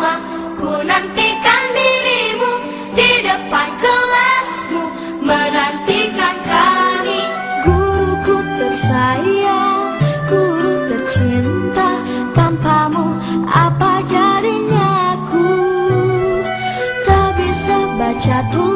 semua. Ku nantikan dirimu di depan kelasmu, menantikan kami. Guruku tersayang, guru tercinta, tanpamu apa jadinya aku? Tak bisa baca tulis